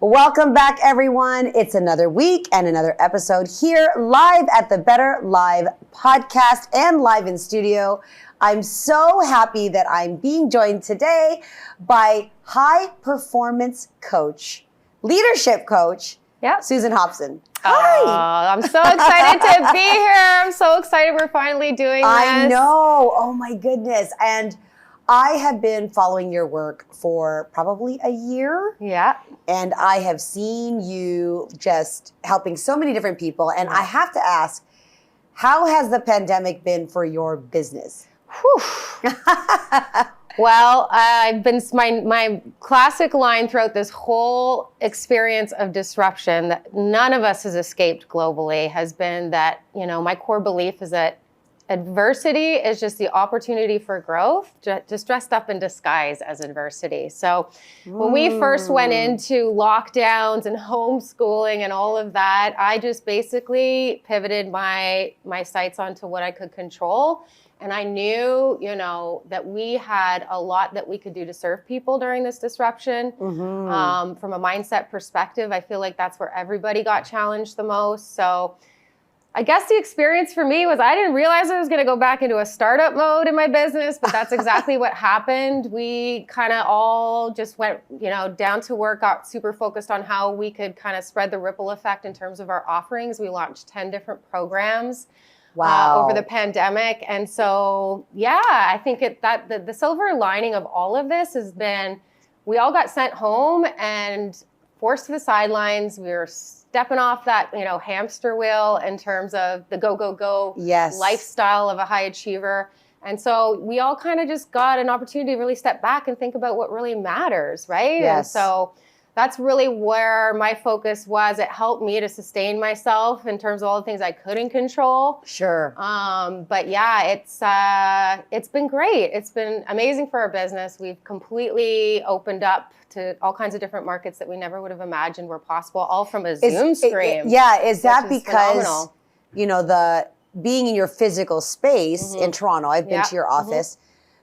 Welcome back, everyone. It's another week and another episode here live at the Better Live podcast and live in studio. I'm so happy that I'm being joined today by high performance coach, leadership coach, Susan Hobson. Hi. I'm so excited to be here. I'm so excited we're finally doing this. I know. Oh my goodness. And I have been following your work for probably a year. Yeah. And I have seen you just helping so many different people. And I have to ask, how has the pandemic been for your business? Well, I've been, my classic line throughout this whole experience of disruption that none of us has escaped globally has been that, my core belief is that adversity is just the opportunity for growth, just dressed up in disguise as adversity. So when we first went into lockdowns and homeschooling and all of that, I just basically pivoted my sights onto what I could control. And I knew, that we had a lot that we could do to serve people during this disruption. From a mindset perspective, I feel like that's where everybody got challenged the most. So I guess the experience for me was I didn't realize I was going to go back into a startup mode in my business, but that's exactly what happened. We kind of all just went, down to work, got super focused on how we could kind of spread the ripple effect in terms of our offerings. We launched 10 different programs. Wow. Over the pandemic. And so, I think the silver lining of all of this has been we all got sent home and forced to the sidelines. We were stepping off that, hamster wheel in terms of the go lifestyle of a high achiever. And so we all kind of just got an opportunity to really step back and think about what really matters, right? Yes. And so that's really where my focus was. It helped me to sustain myself in terms of all the things I couldn't control. Sure. But it's been great. It's been amazing for our business. We've completely opened up to all kinds of different markets that we never would have imagined were possible, all from a Zoom stream. Is that because, phenomenal. The being in your physical space in Toronto, I've been to your office,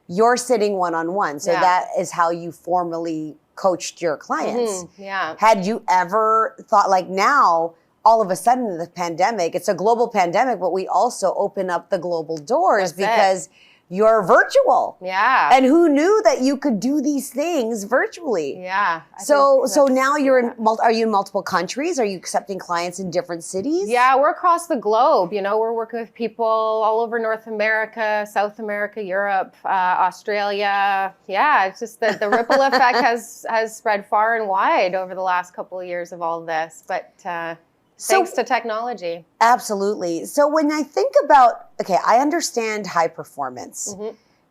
you're sitting one-on-one. So that is how you formally coached your clients. Had you ever thought, like, now, all of a sudden, the pandemic, it's a global pandemic, but we also open up the global doors because you're virtual. And who knew that you could do these things virtually? So now are you in multiple countries? Are you accepting clients in different cities? Yeah, we're across the globe. We're working with people all over North America, South America, Europe, Australia. Yeah, it's just that the ripple effect has spread far and wide over the last couple of years of all of this. But thanks to technology. Absolutely. So when I think about, I understand high performance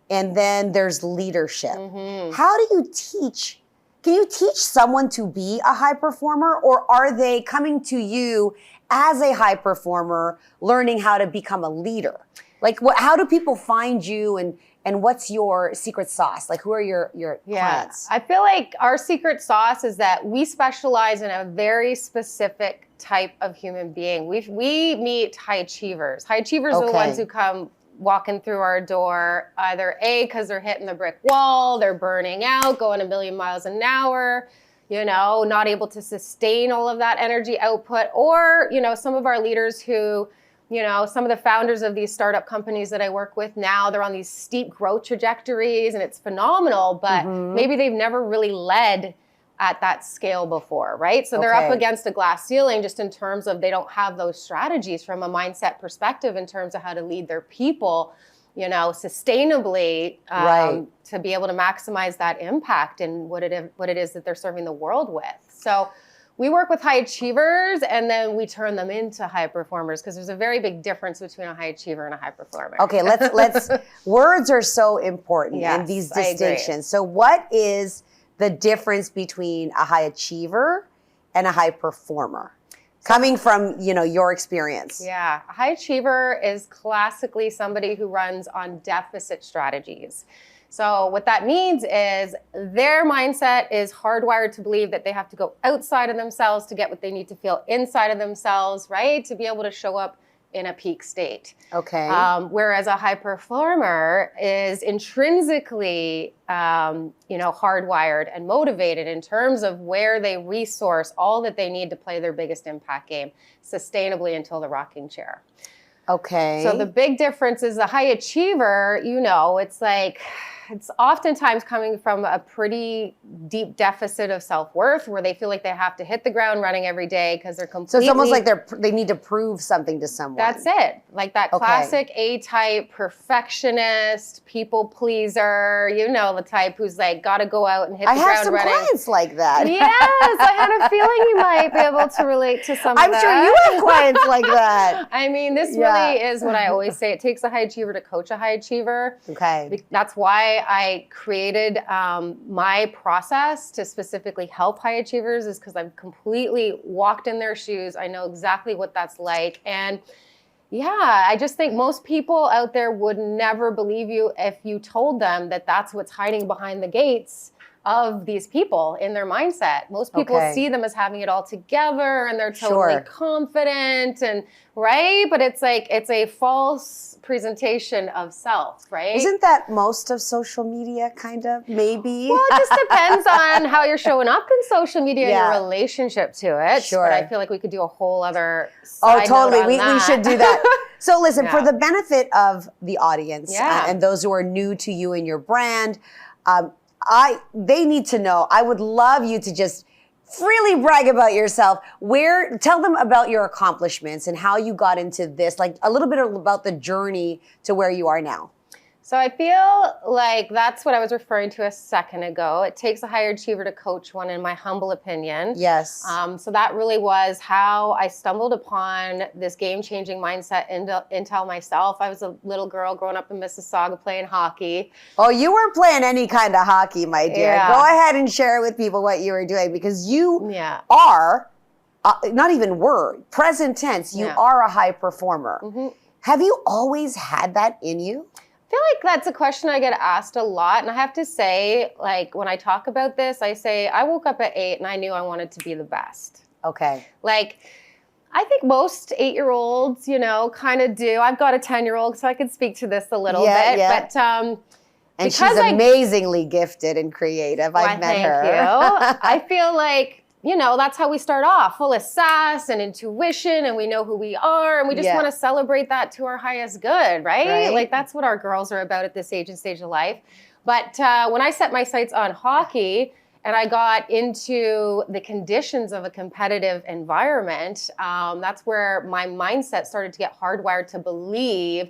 and then there's leadership. How do you teach? Can you teach someone to be a high performer, or are they coming to you as a high performer, learning how to become a leader? Like, how do people find you, and what's your secret sauce? Like, who are your clients? I feel like our secret sauce is that we specialize in a very specific type of human being. We meet high achievers. High achievers are the ones who come walking through our door, either because they're hitting the brick wall, they're burning out, going a million miles an hour, not able to sustain all of that energy output, or, some of our leaders who, some of the founders of these startup companies that I work with now, they're on these steep growth trajectories and it's phenomenal, but maybe they've never really led at that scale before, right? So they're up against a glass ceiling just in terms of they don't have those strategies from a mindset perspective in terms of how to lead their people, sustainably to be able to maximize that impact and what it is that they're serving the world with. So we work with high achievers and then we turn them into high performers because there's a very big difference between a high achiever and a high performer. Okay, let's words are so important in these distinctions. So what is the difference between a high achiever and a high performer? Coming from, your experience. Yeah, a high achiever is classically somebody who runs on deficit strategies. So what that means is their mindset is hardwired to believe that they have to go outside of themselves to get what they need to feel inside of themselves, right? To be able to show up in a peak state. Okay. Whereas a high performer is intrinsically, hardwired and motivated in terms of where they resource all that they need to play their biggest impact game sustainably until the rocking chair. Okay. So the big difference is the high achiever, it's like, it's oftentimes coming from a pretty deep deficit of self-worth where they feel like they have to hit the ground running every day because they're completely... So it's almost like they need to prove something to someone. That's it. Like that classic A-type perfectionist, people pleaser, the type who's like, got to go out and hit the ground running. I have some clients like that. Yes, I had a feeling you might be able to relate to some of that. I'm sure you have clients like that. I mean, this really is what I always say. It takes a high achiever to coach a high achiever. Okay. That's why I created my process to specifically help high achievers, is because I've completely walked in their shoes. I know exactly what that's like. And I just think most people out there would never believe you if you told them that that's what's hiding behind the gates of these people in their mindset. Most people see them as having it all together and they're totally confident and right, but it's like it's a false presentation of self, right? Isn't that most of social media kind of maybe? Well, it just depends on how you're showing up in social media and your relationship to it. Sure. But I feel like we could do a whole other side totally. note on We should do that. So listen, for the benefit of the audience and those who are new to you and your brand, they need to know. I would love you to just freely brag about yourself. Tell them about your accomplishments and how you got into this, like a little bit about the journey to where you are now. So I feel like that's what I was referring to a second ago. It takes a higher achiever to coach one, in my humble opinion. Yes. So that really was how I stumbled upon this game-changing mindset intel myself. I was a little girl growing up in Mississauga playing hockey. Oh, you weren't playing any kind of hockey, my dear. Yeah. Go ahead and share with people what you were doing, because you are, not even were, present tense, you are a high performer. Mm-hmm. Have you always had that in you? I feel like that's a question I get asked a lot. And I have to say, like, when I talk about this, I say, I woke up at 8 and I knew I wanted to be the best. Okay. Like, I think most 8-year-olds, kind of do. I've got a 10-year-old, so I could speak to this a little bit. Yeah. But, and she's amazingly gifted and creative. I've met her. Thank you. I feel like, that's how we start off, full of sass and intuition, and we know who we are, and we just want to celebrate that to our highest good, right? Like, that's what our girls are about at this age and stage of life. But when I set my sights on hockey and I got into the conditions of a competitive environment, that's where my mindset started to get hardwired to believe,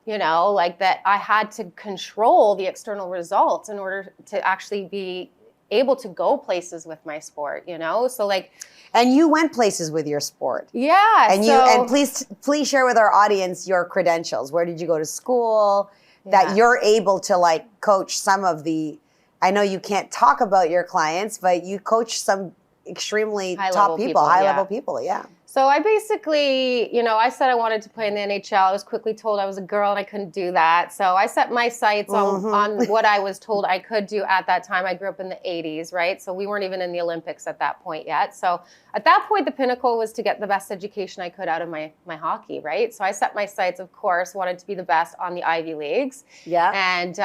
like that I had to control the external results in order to actually be able to go places with my sport, So like, and you went places with your sport. Yeah. And please share with our audience your credentials. Where did you go to school that you're able to like coach some of I know you can't talk about your clients, but you coach some extremely top people, high level people. Yeah. So I basically, I said I wanted to play in the NHL. I was quickly told I was a girl and I couldn't do that. So I set my sights on what I was told I could do at that time. I grew up in the 80s, right? So we weren't even in the Olympics at that point yet. So at that point, the pinnacle was to get the best education I could out of my hockey, right? So I set my sights, of course, wanted to be the best on the Ivy Leagues. Yeah. And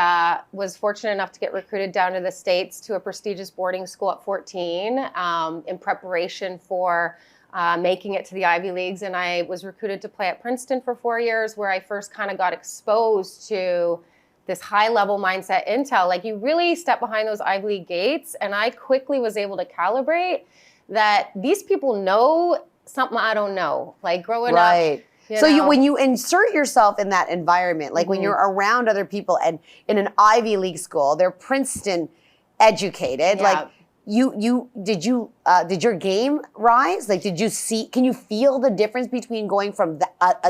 was fortunate enough to get recruited down to the States to a prestigious boarding school at 14 in preparation for making it to the Ivy Leagues. And I was recruited to play at Princeton for 4 years, where I first kind of got exposed to this high level mindset intel. Like, you really step behind those Ivy League gates. And I quickly was able to calibrate that these people know something I don't know. Like, growing up. So when you insert yourself in that environment, like when you're around other people and in an Ivy League school, they're Princeton educated, like, did your game rise? Like, can you feel the difference between going from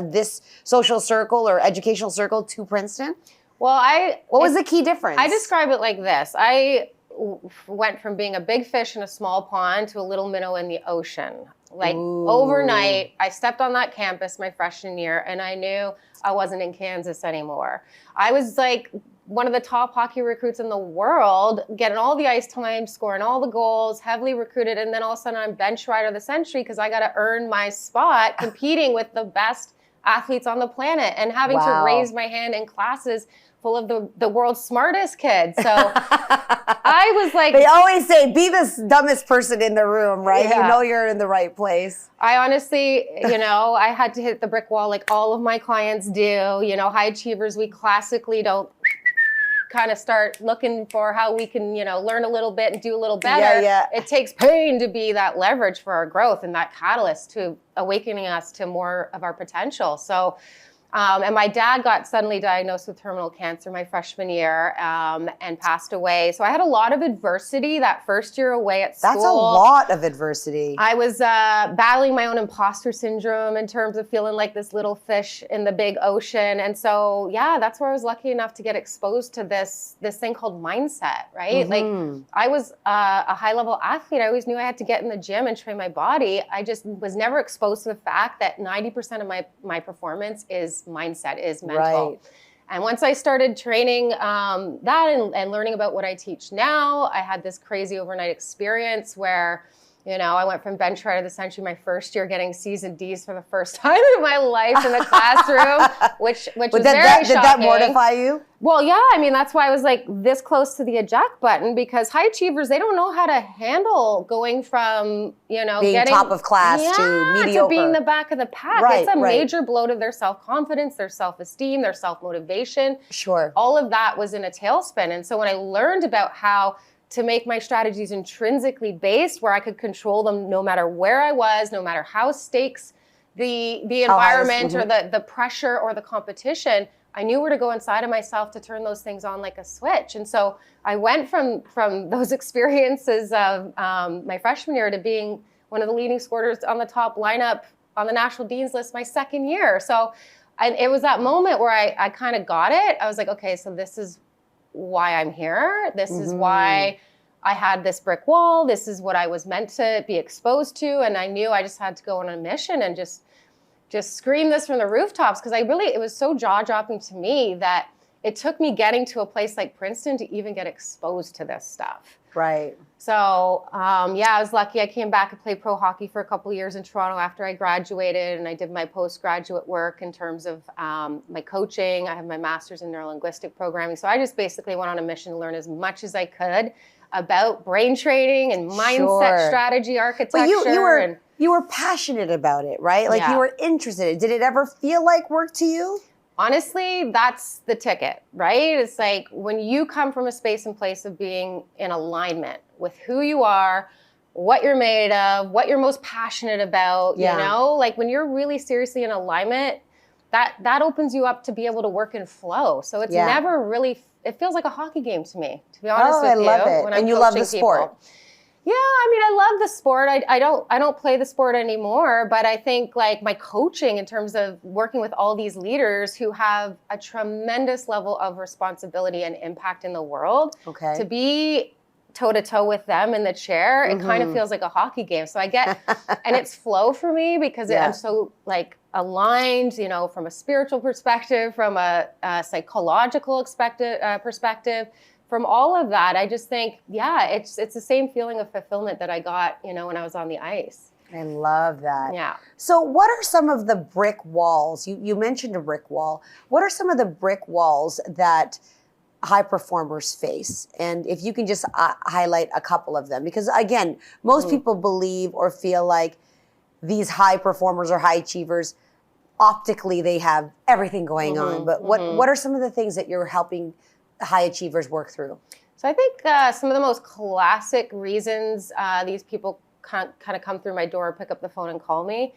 this social circle or educational circle to Princeton? Well, what was the key difference? I describe it like this. I went from being a big fish in a small pond to a little minnow in the ocean. Like, overnight, I stepped on that campus my freshman year and I knew I wasn't in Kansas anymore. I was like one of the top hockey recruits in the world, getting all the ice time, scoring all the goals, heavily recruited, and then all of a sudden I'm bench rider of the century because I got to earn my spot competing with the best athletes on the planet and having to raise my hand in classes full of the world's smartest kids. So I was like... They always say, be the dumbest person in the room, right? Yeah. You know you're in the right place. I honestly, I had to hit the brick wall like all of my clients do. High achievers, we classically don't kind of start looking for how we can, learn a little bit and do a little better. Yeah. It takes pain to be that leverage for our growth and that catalyst to awakening us to more of our potential. So... and my dad got suddenly diagnosed with terminal cancer my freshman year and passed away. So I had a lot of adversity that first year away at school. That's a lot of adversity. I was battling my own imposter syndrome in terms of feeling like this little fish in the big ocean. And so, that's where I was lucky enough to get exposed to this thing called mindset, right? Mm-hmm. Like I was a high-level athlete. I always knew I had to get in the gym and train my body. I just was never exposed to the fact that 90% of my performance is mindset, is mental. Right. And once I started training that and learning about what I teach now, I had this crazy overnight experience where, I went from bench rider of the century my first year getting C's and D's for the first time in my life in the classroom, which was very shocking. Did that mortify you? Well, yeah. I mean, that's why I was like this close to the eject button, because high achievers, they don't know how to handle going from, being top of class to mediocre. To being the back of the pack. Right, it's a major blow to their self-confidence, their self-esteem, their self-motivation. Sure. All of that was in a tailspin. And so when I learned about how to make my strategies intrinsically based, where I could control them no matter where I was, no matter how stakes the environment or the pressure or the competition, I knew where to go inside of myself to turn those things on like a switch. And so I went from those experiences of my freshman year to being one of the leading scorers on the top lineup on the national dean's list my second year. So it was that moment where I kind of got it. I was like, okay, so this is why I'm here. This is why I had this brick wall. This is what I was meant to be exposed to. And I knew I just had to go on a mission and just scream this from the rooftops, because it was so jaw-dropping to me that it took me getting to a place like Princeton to even get exposed to this stuff. Right. So, I was lucky. I came back and played pro hockey for a couple of years in Toronto after I graduated, and I did my postgraduate work in terms of my coaching. I have my master's in neurolinguistic programming. So I just basically went on a mission to learn as much as I could about brain training and mindset strategy, architecture. But you were passionate about it, right? Like you were interested. Did it ever feel like work to you? Honestly, that's the ticket, right? It's like when you come from a space and place of being in alignment with who you are, what you're made of, what you're most passionate about, like when you're really seriously in alignment, that opens you up to be able to work in flow. So it's never really, it feels like a hockey game to me, to be honest with you. I love it. And you love the sport. Yeah, I mean, I love the sport. I don't play the sport anymore, but I think like my coaching in terms of working with all these leaders who have a tremendous level of responsibility and impact in the world, to be toe-to-toe with them in the chair, it kind of feels like a hockey game. So I get, and it's flow for me because I'm so like aligned, from a spiritual perspective, from a psychological perspective, from all of that. I just think, it's the same feeling of fulfillment that I got, when I was on the ice. I love that. Yeah. So what are some of the brick walls? You mentioned a brick wall. What are some of the brick walls that high performers face? And if you can just highlight a couple of them, because again, most people believe or feel like these high performers or high achievers, optically they have everything going on. But what are some of the things that you're helping high achievers work through? So I think some of the most classic reasons these people kind of come through my door, pick up the phone and call me,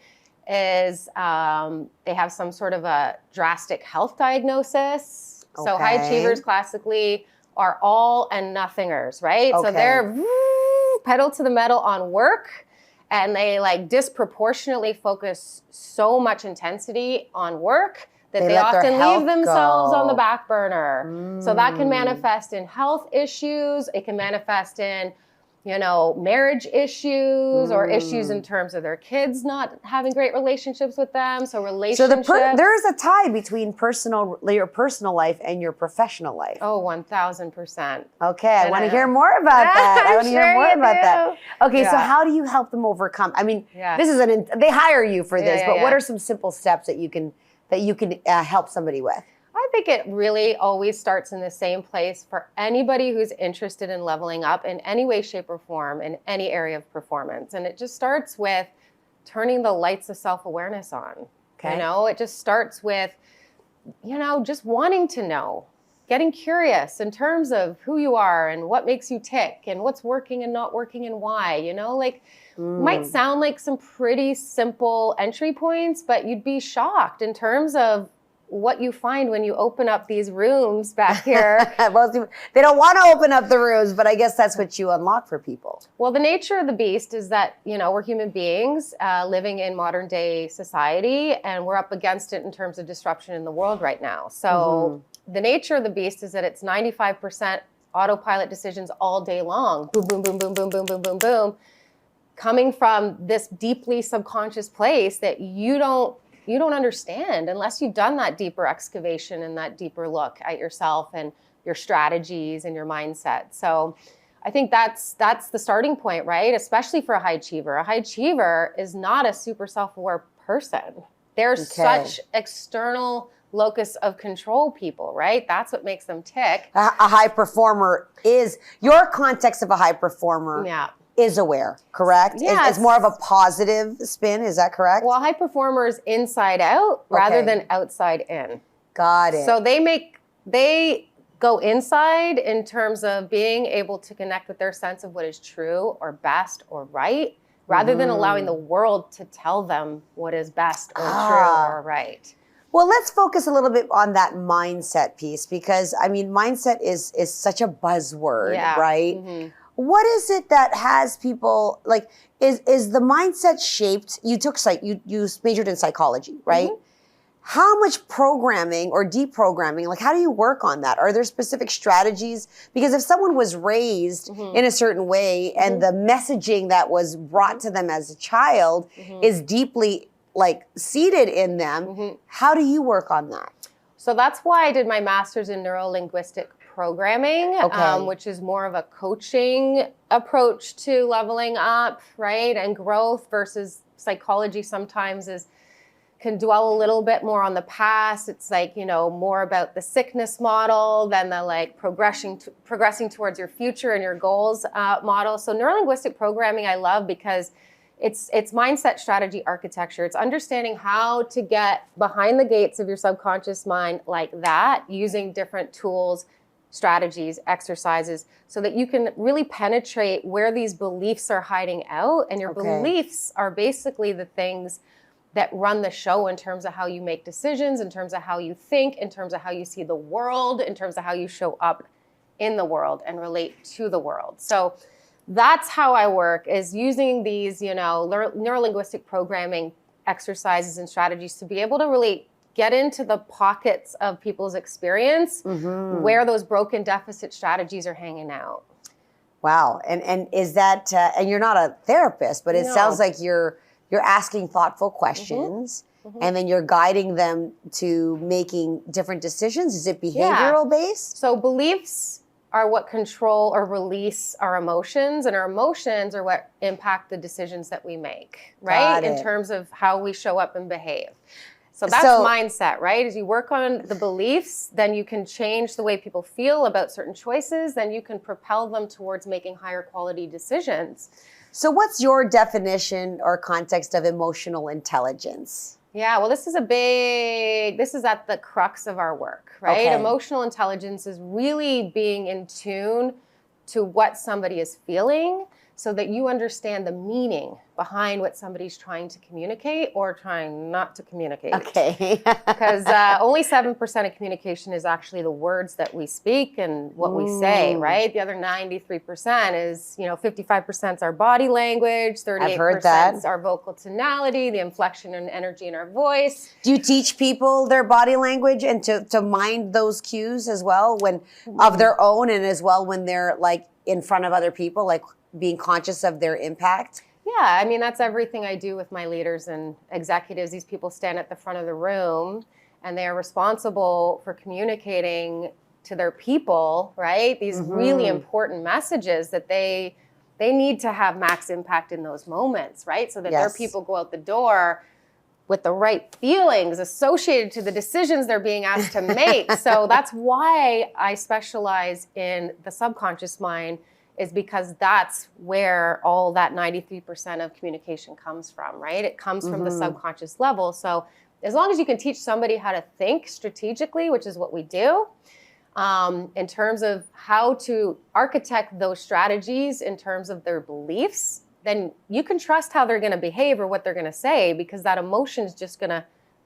is they have some sort of a drastic health diagnosis. So high achievers classically are all and nothingers, right? So they're pedal to the metal on work, and they like disproportionately focus so much intensity on work that they often leave themselves on the back burner. So that can manifest in health issues. It can manifest in, marriage issues or issues in terms of their kids not having great relationships with them. So relationships. So there is a tie between your personal life and your professional life. Oh, 1000%. Okay, I want to hear more about that. I want to hear more about that. Okay, so how do you help them overcome? I mean, this is they hire you for this, but what are some simple steps that you can that you can help somebody with? I think it really always starts in the same place for anybody who's interested in leveling up in any way, shape, or form in any area of performance. And it just starts with turning the lights of self-awareness on. Okay. You know, it just starts with, you know, just wanting to know, getting curious in terms of who you are and what makes you tick and what's working and not working and why, you know, like might sound like some pretty simple entry points, but you'd be shocked in terms of what you find when you open up these rooms back here. Well, they don't want to open up the rooms, but I guess that's what you unlock for people. Well, the nature of the beast is that, you know, we're human beings living in modern day society, and we're up against it in terms of disruption in the world right now. So the nature of the beast is that it's 95% autopilot decisions all day long. Boom, boom, boom, boom, boom, boom, boom, boom, boom. Coming from this deeply subconscious place that you don't understand unless you've done that deeper excavation and that deeper look at yourself and your strategies and your mindset. So I think that's the starting point, right? Especially for a high achiever. A high achiever is not a super self-aware person. They're such external locus of control people, right? That's what makes them tick. A high performer is, your context of a high performer is aware, correct? Yeah, it's more of a positive spin, is that correct? Well, high performers inside out rather than outside in. Got it. So they go inside in terms of being able to connect with their sense of what is true or best or right, rather than allowing the world to tell them what is best or true or right. Well, let's focus a little bit on that mindset piece, because I mean, mindset is such a buzzword, right? What is it that has people, like, is the mindset shaped? You majored in psychology, right? How much programming or deprogramming, like how do you work on that? Are there specific strategies? Because if someone was raised in a certain way and the messaging that was brought to them as a child is deeply like seated in them, how do you work on that? So that's why I did my master's in neuro-linguistic programming, which is more of a coaching approach to leveling up, right? And growth, versus psychology sometimes can dwell a little bit more on the past. It's like, you know, more about the sickness model than the like progressing towards your future and your goals model. So neuro-linguistic programming I love because it's mindset, strategy, architecture. It's understanding how to get behind the gates of your subconscious mind like that, using different tools, strategies, exercises, so that you can really penetrate where these beliefs are hiding out. And your beliefs are basically the things that run the show in terms of how you make decisions, in terms of how you think, in terms of how you see the world, in terms of how you show up in the world and relate to the world. So that's how I work, is using these, you know, neuro-linguistic programming exercises and strategies to be able to really get into the pockets of people's experience where those broken deficit strategies are hanging out. Wow. And is that, and you're not a therapist, but it sounds like you're asking thoughtful questions and then you're guiding them to making different decisions. Is it behavioral based? So beliefs are what control or release our emotions, and our emotions are what impact the decisions that we make, right? In terms of how we show up and behave. So that's mindset, right? As you work on the beliefs, then you can change the way people feel about certain choices, then you can propel them towards making higher quality decisions. So what's your definition or context of emotional intelligence? Yeah, well, this is at the crux of our work, right? Emotional intelligence is really being in tune to what somebody is feeling, so that you understand the meaning behind what somebody's trying to communicate or trying not to communicate. Okay. Because only 7% of communication is actually the words that we speak and what we say, right? The other 93% is, 55% is our body language, 38% is our vocal tonality, the inflection and energy in our voice. Do you teach people their body language and to mind those cues as well, when of their own, and as well when they're like in front of other people, like being conscious of their impact? Yeah, I mean, that's everything I do with my leaders and executives. These people stand at the front of the room and they are responsible for communicating to their people, right? These really important messages that they need to have max impact in those moments, right? So that their people go out the door with the right feelings associated to the decisions they're being asked to make. So that's why I specialize in the subconscious mind, is because that's where all that 93% of communication comes from, right? It comes from the subconscious level. So as long as you can teach somebody how to think strategically, which is what we do, in terms of how to architect those strategies in terms of their beliefs, then you can trust how they're going to behave or what they're going to say, because that emotion is just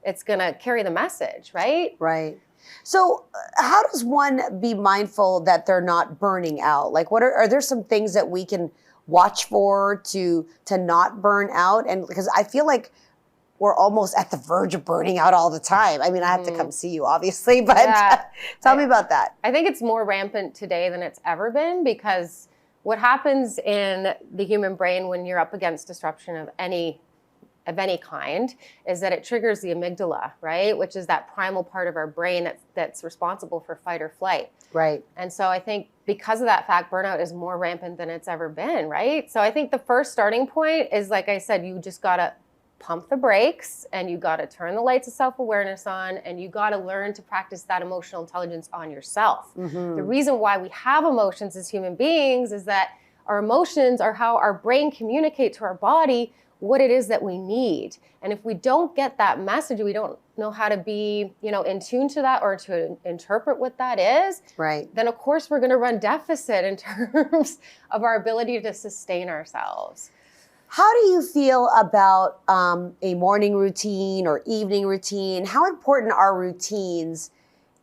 it's going to carry the message, right? Right. So how does one be mindful that they're not burning out? Like, what are there some things that we can watch for to not burn out? And because I feel like we're almost at the verge of burning out all the time. I mean, I have to come see you, obviously, but tell me about that. I think it's more rampant today than it's ever been, because what happens in the human brain when you're up against disruption of any kind is that it triggers the amygdala, right? Which is that primal part of our brain that's responsible for fight or flight. Right. And so I think because of that fact, burnout is more rampant than it's ever been, right? So I think the first starting point is, like I said, you just gotta pump the brakes, and you gotta turn the lights of self-awareness on, and you gotta learn to practice that emotional intelligence on yourself. The reason why we have emotions as human beings is that our emotions are how our brain communicates to our body what it is that we need. And if we don't get that message, we don't know how to be, in tune to that or to interpret what that is, right, then of course we're gonna run deficit in terms of our ability to sustain ourselves. How do you feel about a morning routine or evening routine? How important are routines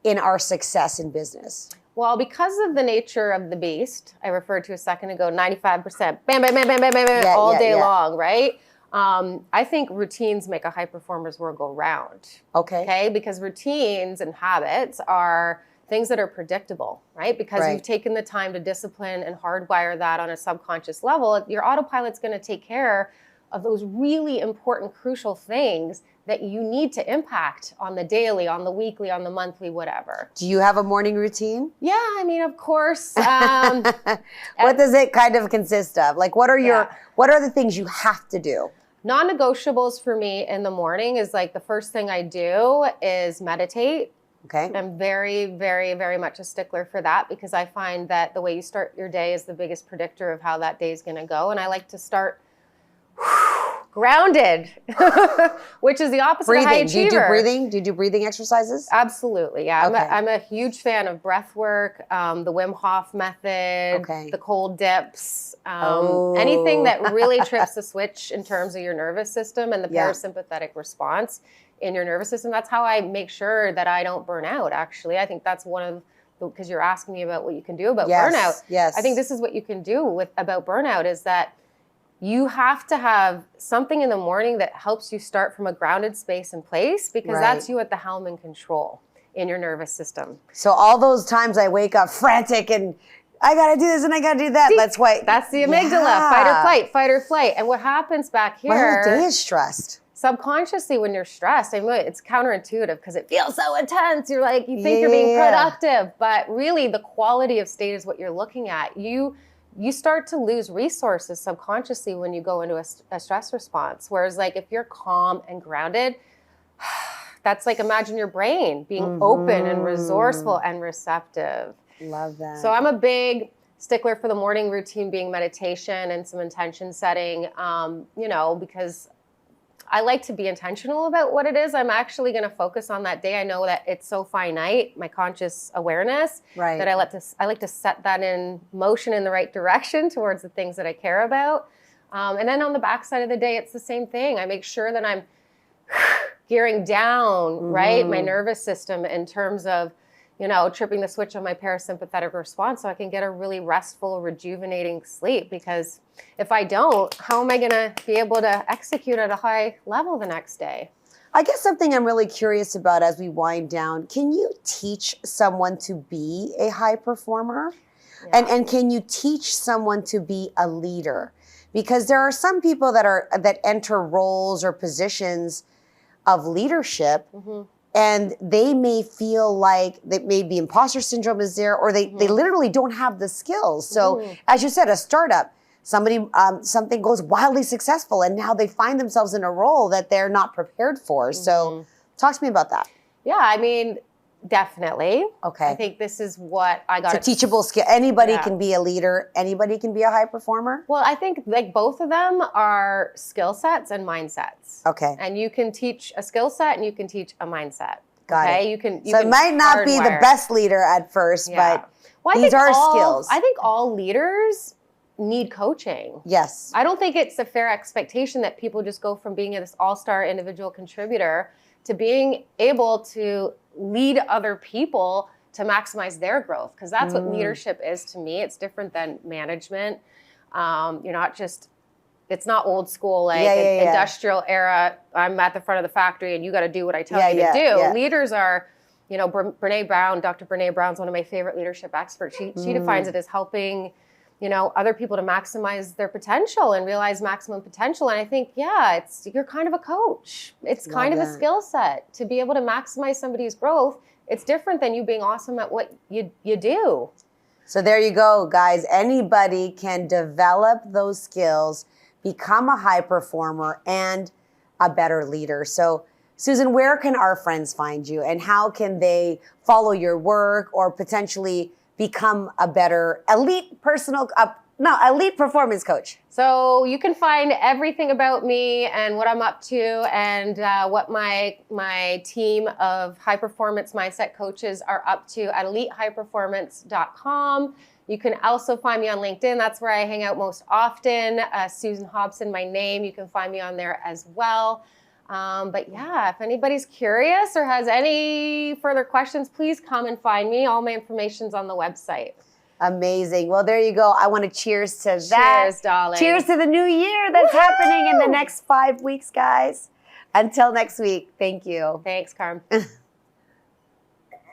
in our success in business? Well, because of the nature of the beast, I referred to a second ago, 95%, bam, bam, bam, bam, bam, bam, all day long, right? I think routines make a high performer's world go round. Okay? Because routines and habits are things that are predictable, right? Because you've taken the time to discipline and hardwire that on a subconscious level, your autopilot's gonna take care of those really important, crucial things that you need to impact on the daily, on the weekly, on the monthly, whatever. Do you have a morning routine? Yeah, I mean, of course. What does it kind of consist of? Like, what are the things you have to do? Non-negotiables for me in the morning is, like, the first thing I do is meditate. Okay. I'm very, very, very much a stickler for that, because I find that the way you start your day is the biggest predictor of how that day is going to go. And I like to start grounded, which is the opposite of high achiever. Do you do breathing? Do you do breathing exercises? Absolutely, yeah. Okay. I'm a huge fan of breath work, the Wim Hof method, the cold dips, anything that really trips the switch in terms of your nervous system and the parasympathetic response in your nervous system. That's how I make sure that I don't burn out, actually. I think that's one of because you're asking me about what you can do about burnout. Yes. I think this is what you can do about burnout, is that you have to have something in the morning that helps you start from a grounded space and place, because that's you at the helm and control in your nervous system. So all those times I wake up frantic and I gotta do this and I gotta do that. That's the amygdala, fight or flight. And what happens back here? My whole day is stressed. Subconsciously, when you're stressed, I mean, it's counterintuitive because it feels so intense. You're like, you think you're being productive, but really the quality of state is what you're looking at. You start to lose resources subconsciously when you go into a stress response. Whereas, like, if you're calm and grounded, that's like, imagine your brain being open and resourceful and receptive. Love that. So I'm a big stickler for the morning routine being meditation and some intention setting, because I like to be intentional about what it is I'm actually going to focus on that day. I know that it's so finite, my conscious awareness, that I like to set that in motion in the right direction towards the things that I care about. And then on the backside of the day, it's the same thing. I make sure that I'm gearing down, my nervous system in terms of, tripping the switch on my parasympathetic response so I can get a really restful, rejuvenating sleep. Because if I don't, how am I going to be able to execute at a high level the next day? I guess something I'm really curious about as we wind down, can you teach someone to be a high performer? Yeah. And can you teach someone to be a leader? Because there are some people that enter roles or positions of leadership, and they may feel like that maybe imposter syndrome is there, or they literally don't have the skills. So as you said, a startup, something goes wildly successful and now they find themselves in a role that they're not prepared for. So talk to me about that. Yeah, I mean, definitely. Okay. I think this is what I got. It's a teachable skill. Anybody can be a leader. Anybody can be a high performer. Well, I think like both of them are skill sets and mindsets. Okay. And you can teach a skill set and you can teach a mindset. Got it. You can. So it might not be the best leader at first, but these are skills. I think all leaders need coaching. Yes. I don't think it's a fair expectation that people just go from being this all-star individual contributor to being able to lead other people to maximize their growth. Because that's what leadership is to me. It's different than management. You're not just, it's not old school, like industrial era, I'm at the front of the factory and you got to do what I tell you to do. Yeah. Leaders are, you know, Brene Brown, Dr. Brene Brown's one of my favorite leadership experts. She defines it as helping, you know, other people to maximize their potential and realize maximum potential. And I think, you're kind of a coach. It's kind of a skill set to be able to maximize somebody's growth. It's different than you being awesome at what you do. So there you go, guys. Anybody can develop those skills, become a high performer and a better leader. So Susan, where can our friends find you and how can they follow your work or potentially become a better elite performance coach? So you can find everything about me and what I'm up to and what my team of high performance mindset coaches are up to at elitehighperformance.com. You can also find me on LinkedIn. That's where I hang out most often. Susan Hobson, my name. You can find me on there as well. But yeah, if anybody's curious or has any further questions, please come and find me. All my information's on the website. Amazing. Well, there you go. I want to cheers to that. Cheers, darling. Cheers to the new year that's happening in the next 5 weeks, guys. Until next week. Thank you. Thanks, Carm.